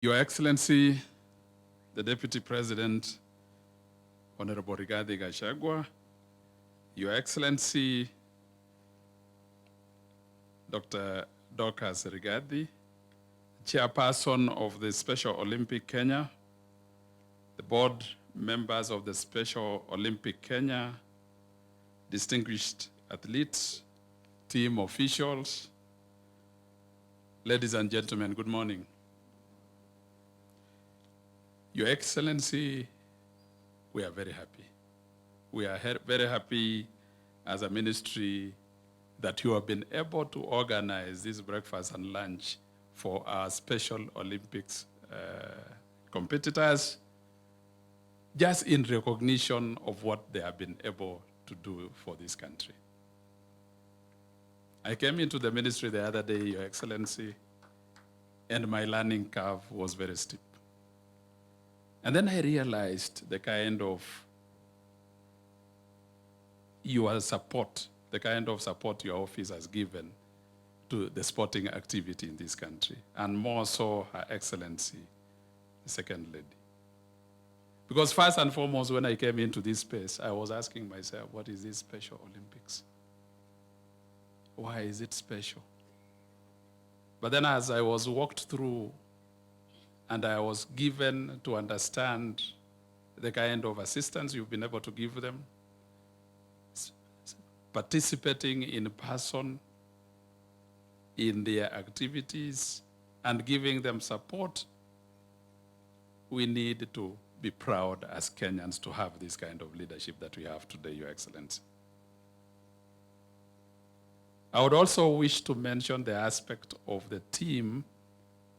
Your Excellency, the Deputy President, Honorable Rigathi Gachagua, Your Excellency, Dr. Dorcas Rigathi, Chairperson of the Special Olympic Kenya, the board members of the Special Olympic Kenya, distinguished athletes, team officials, ladies and gentlemen, good morning. Your Excellency, we are very happy. We are very happy as a ministry that you have been able to organize this breakfast and lunch for our Special Olympics competitors, just in recognition of what they have been able to do for this country. I came into the ministry the other day, Your Excellency, and my learning curve was very steep. And then I realized the kind of your support, the kind of support your office has given to the sporting activity in this country, and more so Her Excellency, the Second Lady. Because first and foremost, when I came into this space, I was asking myself, what is this Special Olympics? Why is it special? But then as I was walked through and I was given to understand the kind of assistance you've been able to give them, participating in person in their activities and giving them support, we need to be proud as Kenyans to have this kind of leadership that we have today, Your Excellency. I would also wish to mention the aspect of the team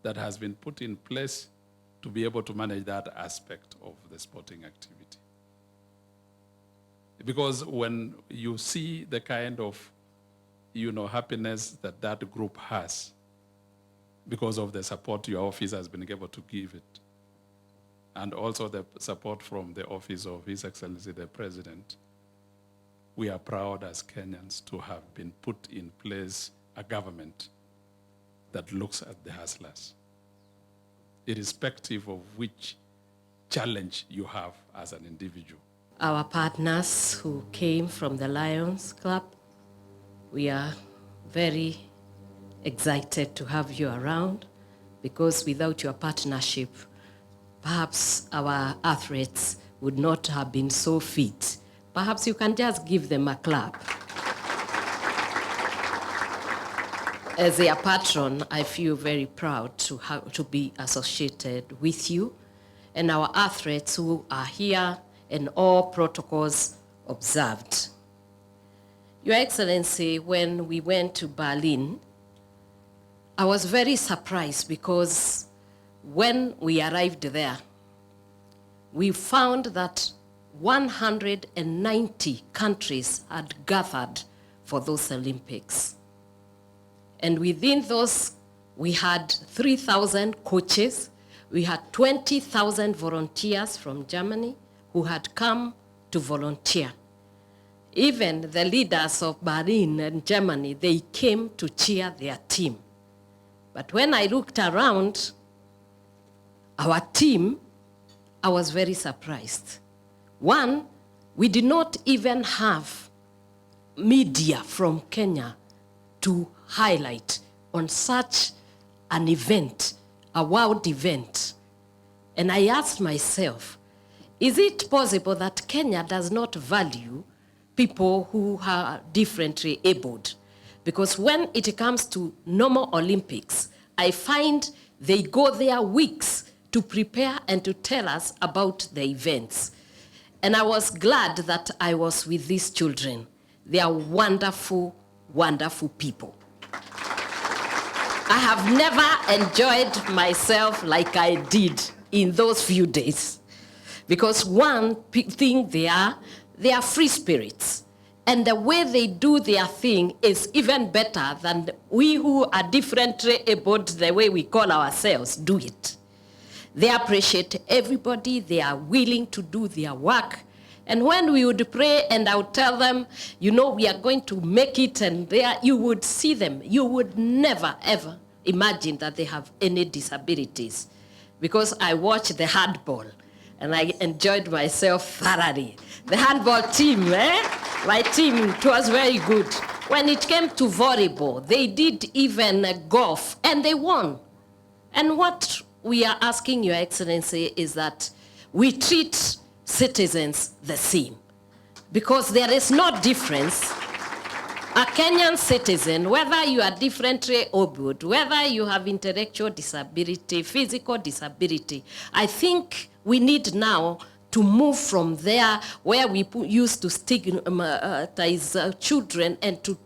that has been put in place to be able to manage that aspect of the sporting activity. Because when you see the kind of, happiness that that group has because of the support your office has been able to give it, and also the support from the office of His Excellency the President, we are proud as Kenyans to have been put in place a government that looks at the hustlers, irrespective of which challenge you have as an individual. Our partners who came from the Lions Club, we are very excited to have you around, because without your partnership, perhaps our athletes would not have been so fit. Perhaps you can just give them a clap. As their patron, I feel very proud to be associated with you and our athletes who are here and all protocols observed. Your Excellency, when we went to Berlin, I was very surprised because when we arrived there, we found that 190 countries had gathered for those Olympics. And within those, we had 3,000 coaches. We had 20,000 volunteers from Germany who had come to volunteer. Even the leaders of Berlin and Germany, they came to cheer their team. But when I looked around our team, I was very surprised. One, we did not even have media from Kenya to highlight on such an event, a world event. And I asked myself, is it possible that Kenya does not value people who are differently abled? Because when it comes to normal Olympics, I find they go there weeks to prepare and to tell us about the events. And I was glad that I was with these children. They are wonderful, wonderful people. I have never enjoyed myself like I did in those few days. Because one thing they are free spirits. And the way they do their thing is even better than we who are differently abled, the way we call ourselves, do it. They appreciate everybody. They are willing to do their work. And when we would pray and I would tell them, we are going to make it, and there you would see them. You would never, ever imagine that they have any disabilities. because I watched the handball and I enjoyed myself thoroughly. The handball team, my team, it was very good. When it came to volleyball, they did even golf and they won. And what we are asking, Your Excellency, is that we treat citizens the same, because there is no difference. A Kenyan citizen, whether you are differently abled, whether you have intellectual disability, physical disability, I think we need now to move from there where we used to stigmatize children and to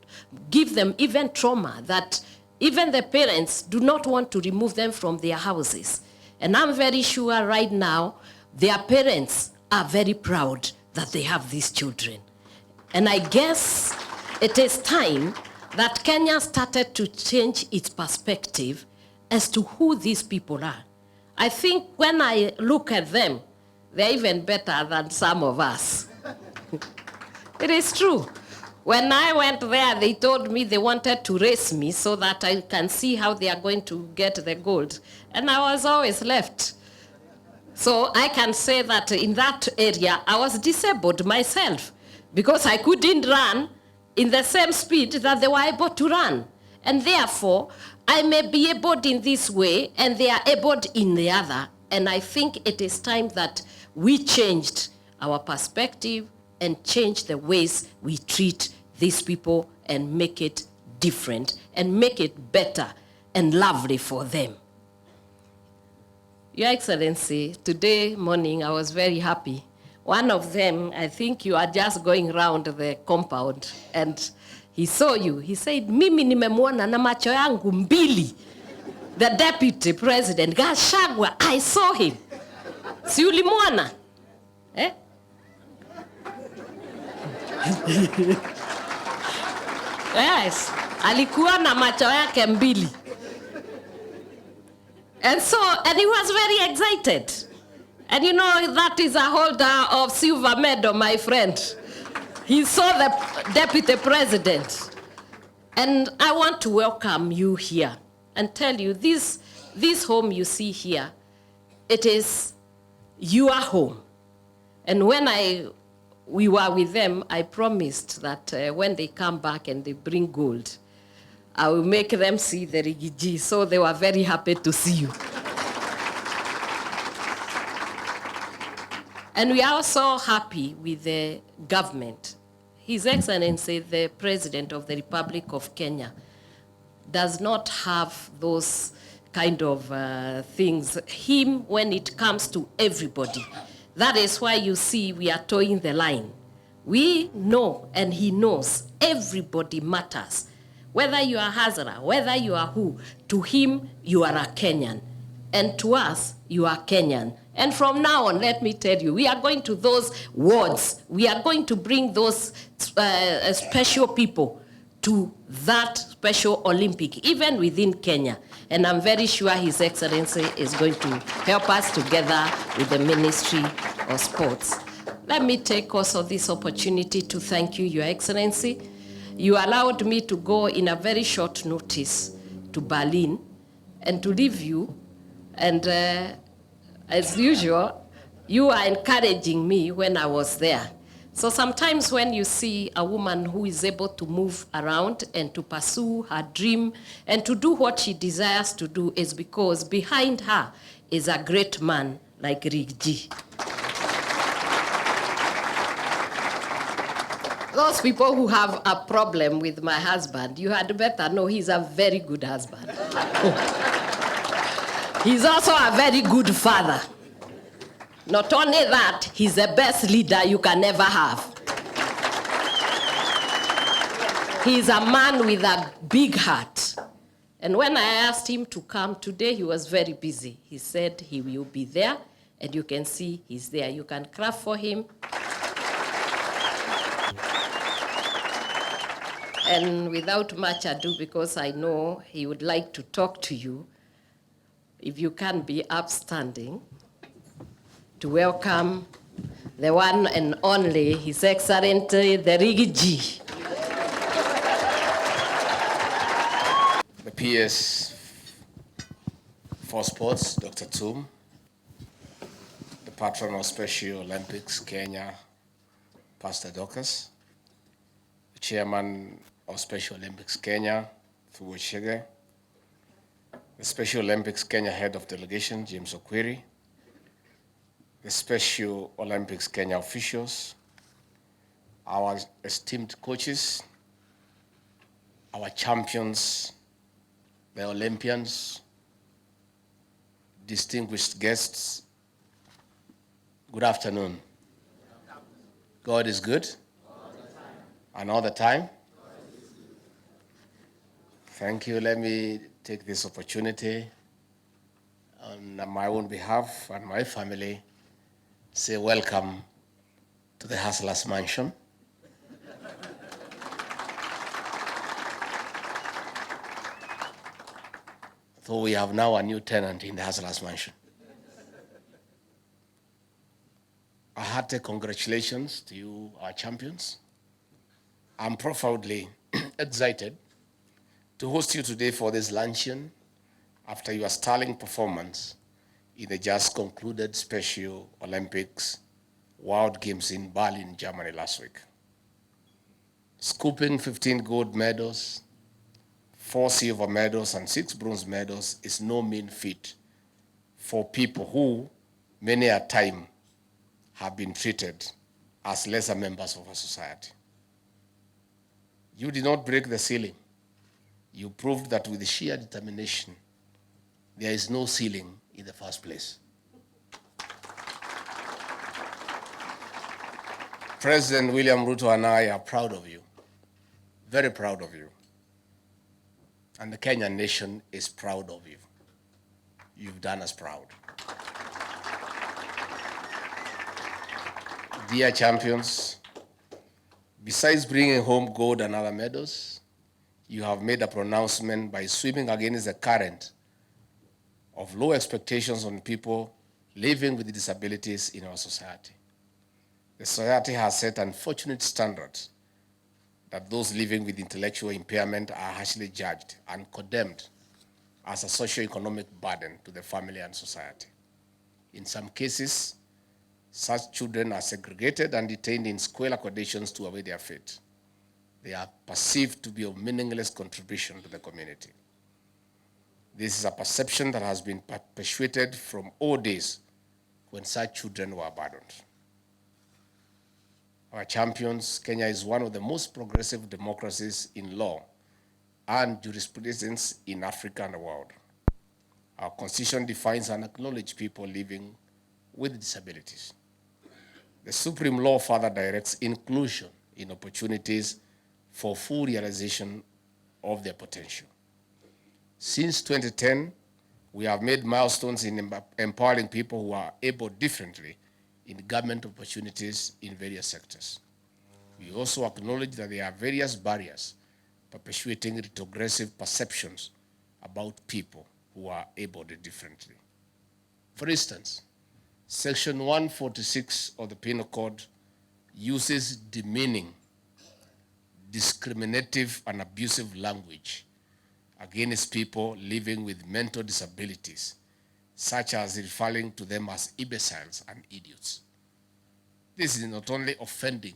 give them even trauma that even the parents do not want to remove them from their houses. And I'm very sure right now their parents are very proud that they have these children. And I guess it is time that Kenya started to change its perspective as to who these people are. I think when I look at them, they're even better than some of us. It is true. When I went there, they told me they wanted to race me so that I can see how they are going to get the gold. And I was always left. So I can say that in that area, I was disabled myself because I couldn't run in the same speed that they were able to run. And therefore, I may be abled in this way and they are abled in the other. And I think it is time that we changed our perspective and change the ways we treat these people and make it different and make it better and lovely for them. Your Excellency, today morning I was very happy. One of them, I think you are just going around the compound and he saw you. He said, mimi nimemwona na macho yangu mbili. The Deputy President, Gachagua, I saw him. Si ulimwona? Eh? Yes, alikuwa na macho yake mbili. And he was very excited. And you know, that is a holder of silver medal, my friend. He saw the Deputy President. And I want to welcome you here and tell you this home you see here, it is your home. And when we were with them, I promised that when they come back and they bring gold, I will make them see the Rigiji. So they were very happy to see you. And we are also happy with the government. His Excellency, the President of the Republic of Kenya, does not have those kind of things. Him, when it comes to everybody. That is why you see we are towing the line. We know, and he knows, everybody matters. Whether you are Hazara, whether you are who, to him, you are a Kenyan. And to us, you are Kenyan. And from now on, let me tell you, we are going to those wards. We are going to bring those special people to that special Olympic, even within Kenya. And I'm very sure His Excellency is going to help us together with the Ministry of Sports. Let me take also this opportunity to thank you, Your Excellency. You allowed me to go in a very short notice to Berlin and to leave you. And as usual, you are encouraging me when I was there. So sometimes when you see a woman who is able to move around and to pursue her dream and to do what she desires to do, is because behind her is a great man like Rigathi. Those people who have a problem with my husband, you had better know he's a very good husband. He's also a very good father. Not only that, he's the best leader you can ever have. He's a man with a big heart. And when I asked him to come today, he was very busy. He said he will be there, and you can see he's there. You can clap for him. And without much ado, because I know he would like to talk to you, if you can be upstanding, to welcome the one and only, His Excellency, the Rigathi. The PS for Sports, Dr. Tum, patron of Special Olympics Kenya, Pastor Dorcas, the chairman of Special Olympics Kenya, Fugoshige, the Special Olympics Kenya head of delegation, James Okwiri, the Special Olympics Kenya officials, our esteemed coaches, our champions, the Olympians, distinguished guests, good afternoon. God is good, and all the time. Thank you. Let me take this opportunity on my own behalf and my family, say welcome to the Hustlers Mansion. So we have now a new tenant in the Hustlers Mansion. A hearty congratulations to you, our champions. I'm profoundly excited to host you today for this luncheon after your sterling performance in the just concluded Special Olympics World Games in Berlin, Germany last week. Scooping 15 gold medals, 4 silver medals, and 6 bronze medals is no mean feat for people who, many a time, have been treated as lesser members of our society. You did not break the ceiling. You proved that with sheer determination, there is no ceiling in the first place. President William Ruto and I are proud of you, very proud of you. And the Kenyan nation is proud of you. You've done us proud. Dear champions, besides bringing home gold and other medals, you have made a pronouncement by swimming against the current of low expectations on people living with disabilities in our society. The society has set unfortunate standards that those living with intellectual impairment are harshly judged and condemned as a socio-economic burden to the family and society. In some cases, such children are segregated and detained in squalor conditions to await their fate. They are perceived to be of meaningless contribution to the community. This is a perception that has been perpetuated from old days when such children were abandoned. Our champions, Kenya is one of the most progressive democracies in law and jurisprudence in Africa and the world. Our constitution defines and acknowledges people living with disabilities. The supreme law further directs inclusion in opportunities for full realization of their potential. Since 2010, we have made milestones in empowering people who are able differently in government opportunities in various sectors. We also acknowledge that there are various barriers perpetuating retrogressive perceptions about people who are able differently. For instance, Section 146 of the Penal Code uses demeaning, discriminative, and abusive language against people living with mental disabilities, such as referring to them as imbeciles and idiots. This is not only offending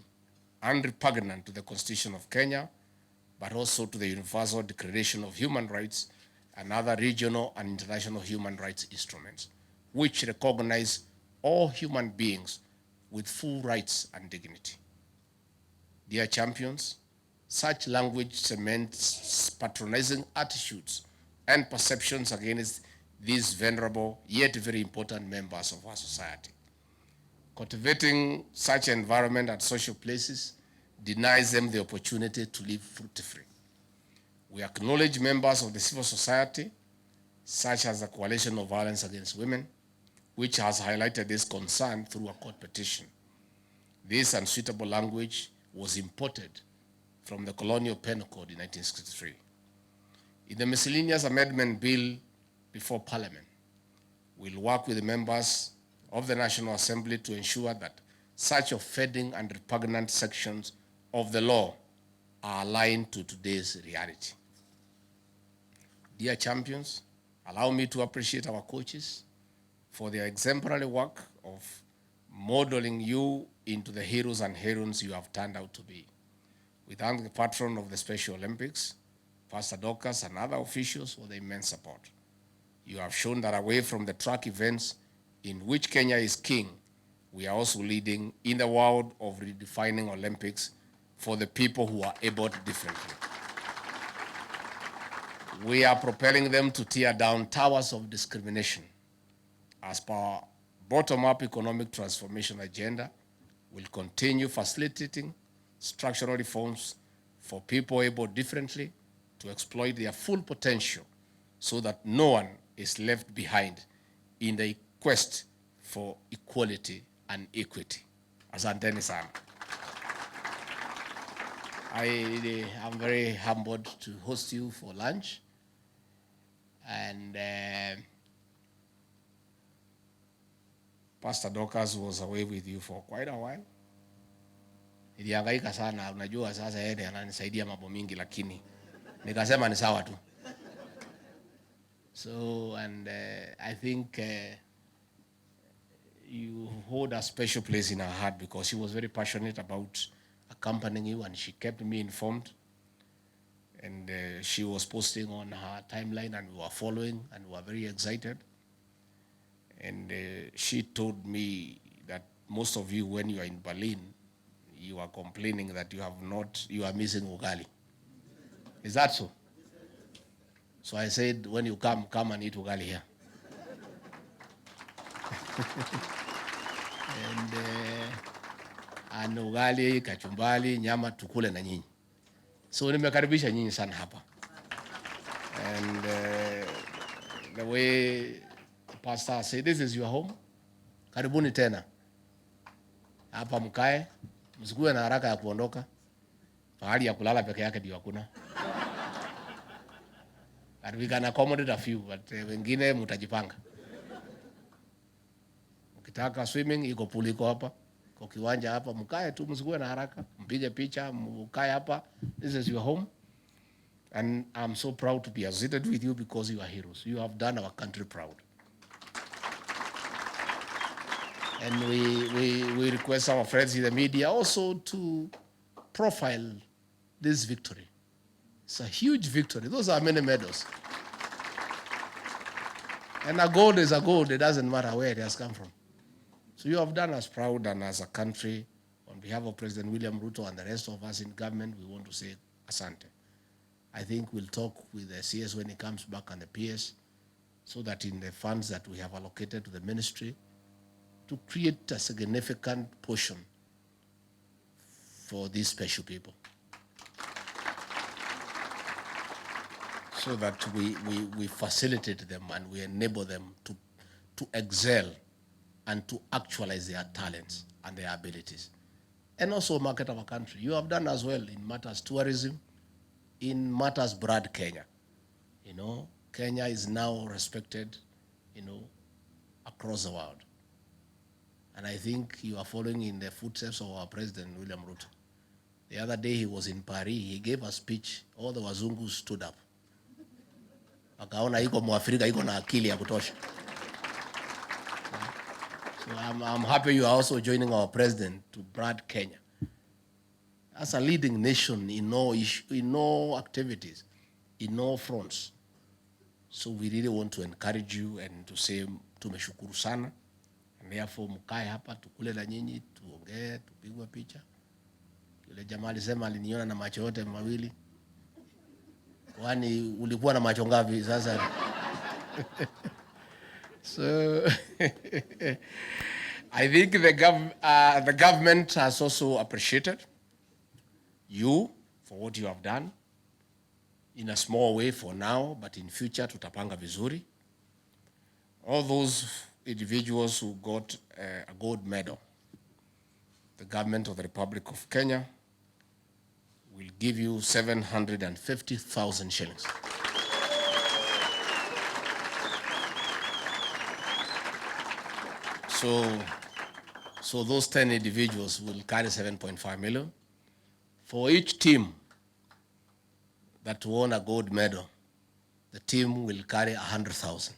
and repugnant to the Constitution of Kenya, but also to the Universal Declaration of Human Rights and other regional and international human rights instruments, which recognize all human beings with full rights and dignity. Dear champions, such language cements patronizing attitudes and perceptions against these venerable yet very important members of our society. Cultivating such environment at social places denies them the opportunity to live fruit-free. We acknowledge members of the civil society, such as the Coalition of Violence Against Women, which has highlighted this concern through a court petition. This unsuitable language was imported from the Colonial Penal Code in 1963. In the miscellaneous amendment bill before Parliament, we'll work with the members of the National Assembly to ensure that such offending and repugnant sections of the law are aligned to today's reality. Dear champions, allow me to appreciate our coaches for their exemplary work of modeling you into the heroes and heroines you have turned out to be. We thank the patron of the Special Olympics, Pastor Dorcas, and other officials for their immense support. You have shown that away from the track events in which Kenya is king, we are also leading in the world of redefining Olympics for the people who are able differently. We are propelling them to tear down towers of discrimination. As per our bottom-up economic transformation agenda, we'll continue facilitating structural reforms for people able differently to exploit their full potential so that no one is left behind in the quest for equality and equity. Asanteni sana. I am very humbled to host you for lunch. And Pastor Dorcas was away with you for quite a while. Nilihangaika sana, unajua sasa yeye ananisaidia mambo mingi lakini nikasema ni sawa tu. So, and I think you hold a special place in her heart because she was very passionate about accompanying you, and she kept me informed. And she was posting on her timeline, and we were following, and we were very excited. And she told me that most of you, when you are in Berlin, you are complaining that you are missing ugali. Is that so? So I said, when you come and eat ugali here. And ugali, kachumbali, nyama tukule na nyinyi. So nimekaribisha nyinyi sana hapa. And the way the pastor said, this is your home. Karibuni tena. Hapa mkae, msikuwe na haraka ya kuondoka. Pahali ya kulala peke yake ndio hakuna. And we can accommodate a few, but wengine mtajipanga. Ukitaka swimming, iko pool iko hapa. Kwa kiwanja hapa, mkae tu, msikuwe na haraka. Mpige picha, mkae hapa. This is your home. And I'm so proud to be associated with you because you are heroes. You have done our country proud. And we request our friends in the media also to profile this victory. It's a huge victory. Those are many medals. And a gold is a gold. It doesn't matter where it has come from. So you have done us proud, and as a country, on behalf of President William Ruto and the rest of us in government, we want to say asante. I think we'll talk with the CS when he comes back and the PS, so that in the funds that we have allocated to the ministry, to create a significant portion for these special people. So that we facilitate them and we enable them to excel and to actualize their talents and their abilities. And also market our country. You have done as well in matters tourism, in matters broad Kenya. You know, Kenya is now respected, you know, across the world. And I think you are following in the footsteps of our President, William Ruto. The other day he was in Paris, he gave a speech, all the wazungu stood up. Wakaona iko Mwafrika iko na akili ya kutosha. So I'm happy you are also joining our president to brand Kenya as a leading nation in all activities, in all fronts. So we really want to encourage you and to say tumeshukuru sana. And therefore mkae hapa tukule na nyinyi, tuongee, tupigwe picha. Yule jamaa alisema aliniona na macho yote mawili. Kwani ulikuwa na macho ngapi sasa? So I think the government has also appreciated you for what you have done in a small way for now, but in future tutapanga vizuri. All those individuals who got a gold medal, the government of the Republic of Kenya will give you 750,000 shillings. So those 10 individuals will carry 7.5 million. For each team that won a gold medal, the team will carry 100,000.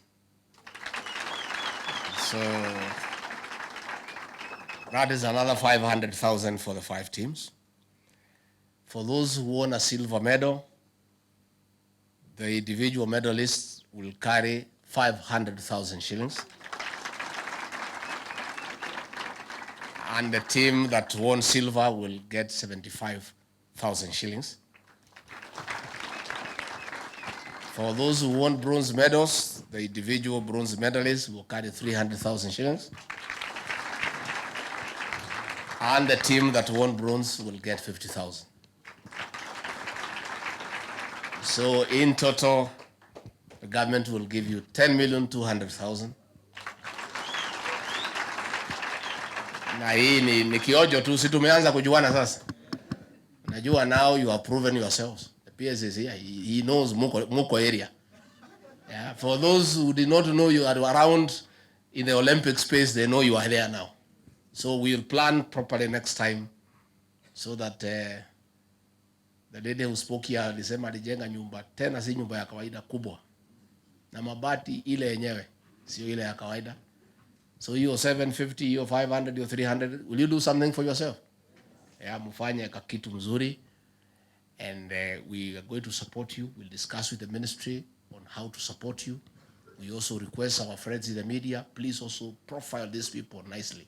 That is another 500,000 for the 5 teams. For those who won a silver medal, the individual medalists will carry 500,000 shillings. And the team that won silver will get 75,000 shillings. For those who won bronze medals, the individual bronze medalists will carry 300,000 shillings. And the team that won bronze will get 50,000. So in total, the government will give you 10,200,000. Na hii ni kiojo tu, si tumeanza kujuana sasa. Najua now you have proven yourselves. The PS is here. He knows Muko area. Yeah. For those who did not know you are around in the Olympic space, they know you are there now. So we will plan properly next time so that the lady who spoke here alisema alijenga nyumba, tena si nyumba ya kawaida kubwa. Na mabati ile yenyewe, sio ile ya kawaida. So hiyo 750, hiyo 500, hiyo 300, will you do something for yourself? Yeah, mufanye kakitu mzuri. And we are going to support you. We'll discuss with the ministry on how to support you. We also request our friends in the media, please also profile these people nicely.